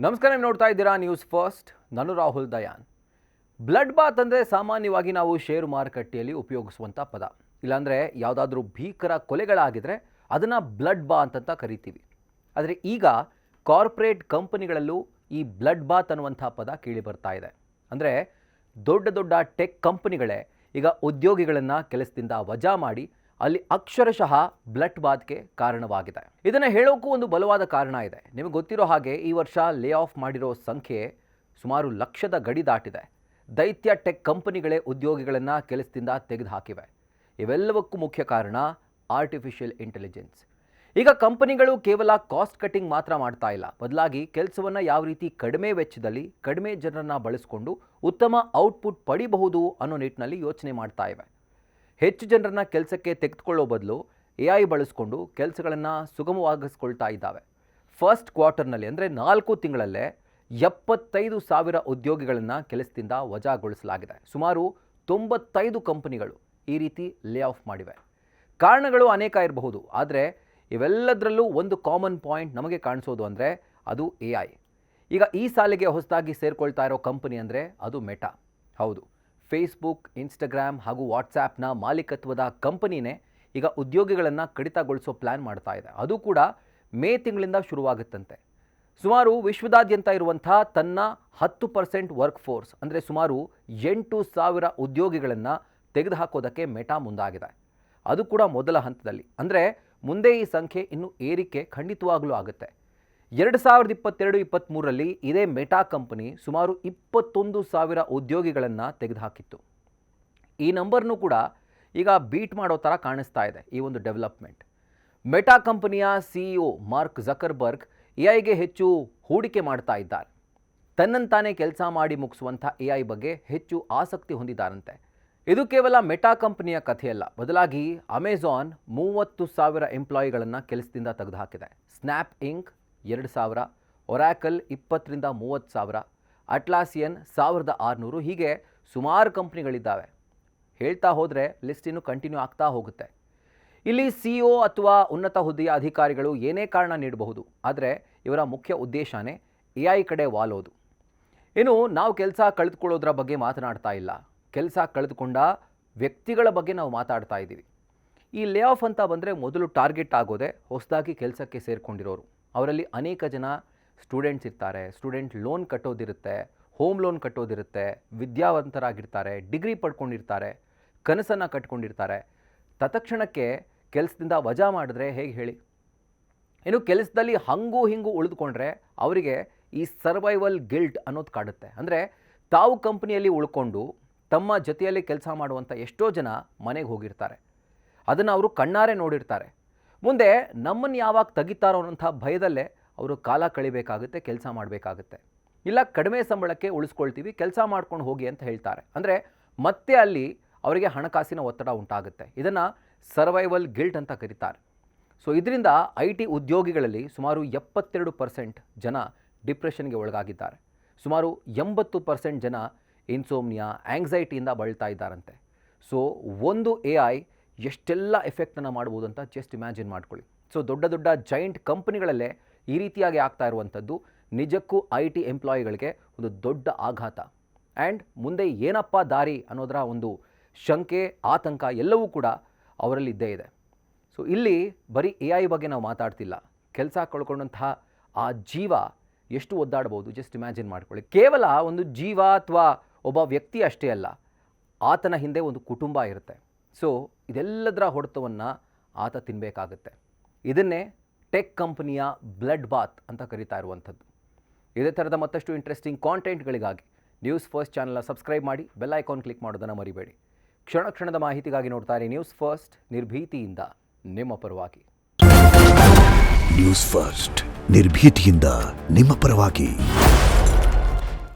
ನಮಸ್ಕಾರ, ನೀವು ನೋಡ್ತಾ ಇದ್ದೀರಾ ನ್ಯೂಸ್ ಫಸ್ಟ್. ನಾನು ರಾಹುಲ್ ದಯಾನ್. ಬ್ಲಡ್ ಬಾತ್ ಅಂದರೆ ಸಾಮಾನ್ಯವಾಗಿ ನಾವು ಷೇರು ಮಾರುಕಟ್ಟೆಯಲ್ಲಿ ಉಪಯೋಗಿಸುವಂಥ ಪದ. ಇಲ್ಲಾಂದರೆ ಯಾವುದಾದ್ರೂ ಭೀಕರ ಕೊಲೆಗಳಾಗಿದ್ರೆ ಅದನ್ನು ಬ್ಲಡ್ ಬಾತ್ ಅಂತ ಕರಿತೀವಿ. ಆದರೆ ಈಗ ಕಾರ್ಪೊರೇಟ್ ಕಂಪನಿಗಳಲ್ಲೂ ಈ ಬ್ಲಡ್ ಬಾತ್ ಅನ್ನುವಂಥ ಪದ ಕೇಳಿ ಬರ್ತಾ ಇದೆ. ಅಂದರೆ ದೊಡ್ಡ ದೊಡ್ಡ ಟೆಕ್ ಕಂಪನಿಗಳೇ ಈಗ ಉದ್ಯೋಗಿಗಳನ್ನು ಕೆಲಸದಿಂದ ವಜಾ ಮಾಡಿ ಅಲ್ಲಿ ಅಕ್ಷರಶಃ ಬ್ಲಡ್ ಬಾತ್ಗೆ ಕಾರಣವಾಗಿದೆ. ಇದನ್ನು ಹೇಳೋಕ್ಕೂ ಒಂದು ಬಲವಾದ ಕಾರಣ ಇದೆ. ನಿಮಗೆ ಗೊತ್ತಿರೋ ಹಾಗೆ ಈ ವರ್ಷ ಲೇ ಆಫ್ ಮಾಡಿರೋ ಸಂಖ್ಯೆ ಸುಮಾರು ಲಕ್ಷದ ಗಡಿ ದಾಟಿದೆ. ದೈತ್ಯ ಟೆಕ್ ಕಂಪನಿಗಳೇ ಉದ್ಯೋಗಿಗಳನ್ನು ಕೆಲಸದಿಂದ ತೆಗೆದುಹಾಕಿವೆ. ಇವೆಲ್ಲವಕ್ಕೂ ಮುಖ್ಯ ಕಾರಣ ಆರ್ಟಿಫಿಷಿಯಲ್ ಇಂಟೆಲಿಜೆನ್ಸ್. ಈಗ ಕಂಪನಿಗಳು ಕೇವಲ ಕಾಸ್ಟ್ ಕಟ್ಟಿಂಗ್ ಮಾತ್ರ ಮಾಡ್ತಾ ಇಲ್ಲ, ಬದಲಾಗಿ ಕೆಲಸವನ್ನು ಯಾವ ರೀತಿ ಕಡಿಮೆ ವೆಚ್ಚದಲ್ಲಿ ಕಡಿಮೆ ಜನರನ್ನು ಬಳಸಿಕೊಂಡು ಉತ್ತಮ ಔಟ್ಪುಟ್ ಪಡಿಬಹುದು ಅನ್ನೋ ನಿಟ್ಟಿನಲ್ಲಿ ಯೋಚನೆ ಮಾಡ್ತಾ ಇವೆ. ಹೆಚ್ಚು ಜನರನ್ನ ಕೆಲಸಕ್ಕೆ ತೆಗೆದುಕೊಳ್ಳೋ ಬದಲು AI ಬಳಸಿಕೊಂಡು ಕೆಲಸಗಳನ್ನು ಸುಗಮವಾಗಿಸ್ಕೊಳ್ತಾ ಇದ್ದಾವೆ. ಫಸ್ಟ್ ಕ್ವಾರ್ಟರ್ನಲ್ಲಿ ಅಂದರೆ 4 ತಿಂಗಳಲ್ಲೇ 75,000 ಉದ್ಯೋಗಿಗಳನ್ನು ಕೆಲಸದಿಂದ ವಜಾಗೊಳಿಸಲಾಗಿದೆ. ಸುಮಾರು 95 ಕಂಪನಿಗಳು ಈ ರೀತಿ ಲೇ ಆಫ್ ಮಾಡಿವೆ. ಕಾರಣಗಳು ಅನೇಕ ಇರಬಹುದು, ಆದರೆ ಇವೆಲ್ಲದರಲ್ಲೂ ಒಂದು ಕಾಮನ್ ಪಾಯಿಂಟ್ ನಮಗೆ ಕಾಣಿಸೋದು ಅಂದರೆ ಅದು AI. ಈಗ ಈ ಸಾಲಿಗೆ ಹೊಸದಾಗಿ ಸೇರ್ಕೊಳ್ತಾ ಇರೋ ಕಂಪನಿ ಅಂದರೆ ಅದು ಮೆಟಾ. ಹೌದು, ಫೇಸ್ಬುಕ್, ಇನ್ಸ್ಟಾಗ್ರಾಮ್ ಹಾಗೂ ವಾಟ್ಸಾಪ್ನ ಮಾಲೀಕತ್ವದ ಕಂಪನಿನೇ ಈಗ ಉದ್ಯೋಗಿಗಳನ್ನು ಕಡಿತಗೊಳಿಸೋ ಪ್ಲ್ಯಾನ್ ಮಾಡ್ತಾ ಇದೆ. ಅದು ಕೂಡ ಮೇ ತಿಂಗಳಿಂದ ಶುರುವಾಗುತ್ತಂತೆ. ಸುಮಾರು ವಿಶ್ವದಾದ್ಯಂತ ಇರುವಂಥ ತನ್ನ 10% ವರ್ಕ್ ಫೋರ್ಸ್ ಅಂದರೆ ಸುಮಾರು 8,000 ಉದ್ಯೋಗಿಗಳನ್ನು ತೆಗೆದುಹಾಕೋದಕ್ಕೆ ಮೆಟಾ ಮುಂದಾಗಿದೆ. ಅದು ಕೂಡ ಮೊದಲ ಹಂತದಲ್ಲಿ. ಅಂದರೆ ಮುಂದೆ ಈ ಸಂಖ್ಯೆ ಇನ್ನೂ ಏರಿಕೆ ಖಂಡಿತವಾಗಲೂ ಆಗುತ್ತೆ. 2022-23ರಲ್ಲಿ ಇದೇ ಮೆಟಾ ಕಂಪನಿ ಸುಮಾರು 21,000 ಉದ್ಯೋಗಿಗಳನ್ನು ತೆಗೆದುಹಾಕಿತ್ತು. ಈ ನಂಬರ್ನೂ ಕೂಡ ಈಗ ಬೀಟ್ ಮಾಡೋ ಥರ ಕಾಣಿಸ್ತಾ ಇದೆ ಈ ಒಂದು ಡೆವಲಪ್ಮೆಂಟ್. ಮೆಟಾ ಕಂಪನಿಯ CEO ಮಾರ್ಕ್ ಜಕರ್ಬರ್ಗ್ AI ಹೆಚ್ಚು ಹೂಡಿಕೆ ಮಾಡ್ತಾ ಇದ್ದಾರೆ. ತನ್ನಂತಾನೇ ಕೆಲಸ ಮಾಡಿ ಮುಗಿಸುವಂಥ AI ಬಗ್ಗೆ ಹೆಚ್ಚು ಆಸಕ್ತಿ ಹೊಂದಿದ್ದಾರಂತೆ. ಇದು ಕೇವಲ ಮೆಟಾ ಕಂಪನಿಯ ಕಥೆಯಲ್ಲ, ಬದಲಾಗಿ ಅಮೆಜಾನ್ 30,000 ಎಂಪ್ಲಾಯಿಗಳನ್ನು ಕೆಲಸದಿಂದ ತೆಗೆದುಹಾಕಿದೆ. ಸ್ನ್ಯಾಪ್ ಇಂಕ್ 2,000, ಒರಾಕಲ್ 20,000-30,000, ಅಟ್ಲಾಸಿಯನ್ 1,600, ಹೀಗೆ ಸುಮಾರು ಕಂಪ್ನಿಗಳಿದ್ದಾವೆ. ಹೇಳ್ತಾ ಹೋದರೆ ಲಿಸ್ಟ್ ಇನ್ನೂ ಕಂಟಿನ್ಯೂ ಆಗ್ತಾ ಹೋಗುತ್ತೆ. ಇಲ್ಲಿ CEO ಅಥವಾ ಉನ್ನತ ಹುದ್ದೆಯ ಅಧಿಕಾರಿಗಳು ಏನೇ ಕಾರಣ ನೀಡಬಹುದು, ಆದರೆ ಇವರ ಮುಖ್ಯ ಉದ್ದೇಶನೇ AI ಕಡೆ ವಾಲೋದು. ಇನ್ನು ನಾವು ಕೆಲಸ ಕಳೆದುಕೊಳ್ಳೋದ್ರ ಬಗ್ಗೆ ಮಾತನಾಡ್ತಾ ಇಲ್ಲ, ಕೆಲಸ ಕಳೆದುಕೊಂಡ ವ್ಯಕ್ತಿಗಳ ಬಗ್ಗೆ ನಾವು ಮಾತಾಡ್ತಾ ಇದ್ದೀವಿ. ಈ ಲೇ ಆಫ್ ಅಂತ ಬಂದರೆ ಮೊದಲು ಟಾರ್ಗೆಟ್ ಆಗೋದೇ ಹೊಸದಾಗಿ ಕೆಲಸಕ್ಕೆ ಸೇರಿಕೊಂಡಿರೋರು. ಅವರಲ್ಲಿ ಅನೇಕ ಜನ ಸ್ಟೂಡೆಂಟ್ಸ್ ಇರ್ತಾರೆ, ಸ್ಟೂಡೆಂಟ್ ಲೋನ್ ಕಟ್ಟೋದಿರುತ್ತೆ, ಹೋಮ್ ಲೋನ್ ಕಟ್ಟೋದಿರುತ್ತೆ, ವಿದ್ಯಾವಂತರಾಗಿರ್ತಾರೆ, ಡಿಗ್ರಿ ಪಡ್ಕೊಂಡಿರ್ತಾರೆ, ಕನಸನ್ನು ಕಟ್ಕೊಂಡಿರ್ತಾರೆ. ತತ್ಕ್ಷಣಕ್ಕೆ ಕೆಲಸದಿಂದ ವಜಾ ಮಾಡಿದ್ರೆ ಹೇಗೆ ಹೇಳಿ? ಇನ್ನು ಕೆಲಸದಲ್ಲಿ ಹಂಗೂ ಹಿಂಗೂ ಉಳಿದುಕೊಂಡ್ರೆ ಅವರಿಗೆ ಈ ಸರ್ವೈವಲ್ ಗಿಲ್ಟ್ ಅನ್ನೋದು ಕಾಡುತ್ತೆ. ಅಂದರೆ ತಾವು ಕಂಪನಿಯಲ್ಲಿ ಉಳ್ಕೊಂಡು ತಮ್ಮ ಜೊತೆಯಲ್ಲಿ ಕೆಲಸ ಮಾಡುವಂಥ ಎಷ್ಟೋ ಜನ ಮನೆಗೆ ಹೋಗಿರ್ತಾರೆ. ಅದನ್ನು ಅವರು ಕಣ್ಣಾರೆ ನೋಡಿರ್ತಾರೆ. ಮುಂದೆ ನಮ್ಮನ್ನು ಯಾವಾಗ ತೆಗಿತಾರೋ ಅನ್ನೋಂಥ ಭಯದಲ್ಲೇ ಅವರು ಕಾಲ ಕಳಿಬೇಕಾಗುತ್ತೆ, ಕೆಲಸ ಮಾಡಬೇಕಾಗುತ್ತೆ. ಇಲ್ಲ ಕಡಿಮೆ ಸಂಬಳಕ್ಕೆ ಉಳಿಸ್ಕೊಳ್ತೀವಿ, ಕೆಲಸ ಮಾಡ್ಕೊಂಡು ಹೋಗಿ ಅಂತ ಹೇಳ್ತಾರೆ. ಅಂದರೆ ಮತ್ತೆ ಅಲ್ಲಿ ಅವರಿಗೆ ಹಣಕಾಸಿನ ಒತ್ತಡ ಉಂಟಾಗುತ್ತೆ. ಇದನ್ನು ಸರ್ವೈವಲ್ ಗಿಲ್ಟ್ ಅಂತ ಕರೀತಾರೆ. ಸೊ ಇದರಿಂದ IT ಉದ್ಯೋಗಿಗಳಲ್ಲಿ ಸುಮಾರು 72% ಜನ ಡಿಪ್ರೆಷನ್ಗೆ ಒಳಗಾಗಿದ್ದಾರೆ. ಸುಮಾರು 80% ಜನ ಇನ್ಸೋಮ್ನಿಯಾ, ಆಂಗ್ಸೈಟಿಯಿಂದ ಬಳಲ್ತಾ ಇದ್ದಾರಂತೆ. ಸೊ ಒಂದು AI ಎಷ್ಟೆಲ್ಲ ಎಫೆಕ್ಟನ್ನು ಮಾಡ್ಬೋದು ಅಂತ ಜಸ್ಟ್ ಇಮ್ಯಾಜಿನ್ ಮಾಡ್ಕೊಳ್ಳಿ. ಸೊ ದೊಡ್ಡ ದೊಡ್ಡ ಜೈಂಟ್ ಕಂಪನಿಗಳಲ್ಲೇ ಈ ರೀತಿಯಾಗಿ ಆಗ್ತಾ ಇರುವಂಥದ್ದು ನಿಜಕ್ಕೂ IT ಎಂಪ್ಲಾಯಿಗಳಿಗೆ ಒಂದು ದೊಡ್ಡ ಆಘಾತ. ಆ್ಯಂಡ್ ಮುಂದೆ ಏನಪ್ಪ ದಾರಿ ಅನ್ನೋದರ ಒಂದು ಶಂಕೆ, ಆತಂಕ ಎಲ್ಲವೂ ಕೂಡ ಅವರಲ್ಲಿ ಇದ್ದೇ ಇದೆ. ಸೊ ಇಲ್ಲಿ ಬರೀ AI ಬಗ್ಗೆ ನಾವು ಮಾತಾಡ್ತಿಲ್ಲ, ಕೆಲಸ ಕಳ್ಕೊಂಡಂತಹ ಆ ಜೀವ ಎಷ್ಟು ಒದ್ದಾಡ್ಬೋದು ಜಸ್ಟ್ ಇಮ್ಯಾಜಿನ್ ಮಾಡ್ಕೊಳ್ಳಿ. ಕೇವಲ ಒಂದು ಜೀವ ಅಥವಾ ಒಬ್ಬ ವ್ಯಕ್ತಿ ಅಷ್ಟೇ ಅಲ್ಲ, ಆತನ ಹಿಂದೆ ಒಂದು ಕುಟುಂಬ ಇರುತ್ತೆ. ಸೊ ಇದೆಲ್ಲದರ ಹೊಡೆತವನ್ನು ಆತ ತಿನ್ನಬೇಕಾಗುತ್ತೆ. ಇದನ್ನೇ ಟೆಕ್ ಕಂಪನಿಯ ಬ್ಲಡ್ ಬಾತ್ ಅಂತ ಕರೀತಾ ಇರುವಂಥದ್ದು. ಇದೇ ಥರದ ಮತ್ತಷ್ಟು ಇಂಟ್ರೆಸ್ಟಿಂಗ್ ಕಾಂಟೆಂಟ್ಗಳಿಗಾಗಿ ನ್ಯೂಸ್ ಫಸ್ಟ್ ಚಾನಲ್ನ ಸಬ್ಸ್ಕ್ರೈಬ್ ಮಾಡಿ, ಬೆಲ್ ಐಕಾನ್ ಕ್ಲಿಕ್ ಮಾಡೋದನ್ನು ಮರಿಬೇಡಿ. ಕ್ಷಣ ಕ್ಷಣದ ಮಾಹಿತಿಗಾಗಿ ನೋಡ್ತಾ ಇರಿ ನ್ಯೂಸ್ ಫಸ್ಟ್, ನಿರ್ಭೀತಿಯಿಂದ ನಿಮ್ಮ ಪರವಾಗಿ. ನ್ಯೂಸ್ ಫಸ್ಟ್, ನಿರ್ಭೀತಿಯಿಂದ ನಿಮ್ಮ ಪರವಾಗಿ.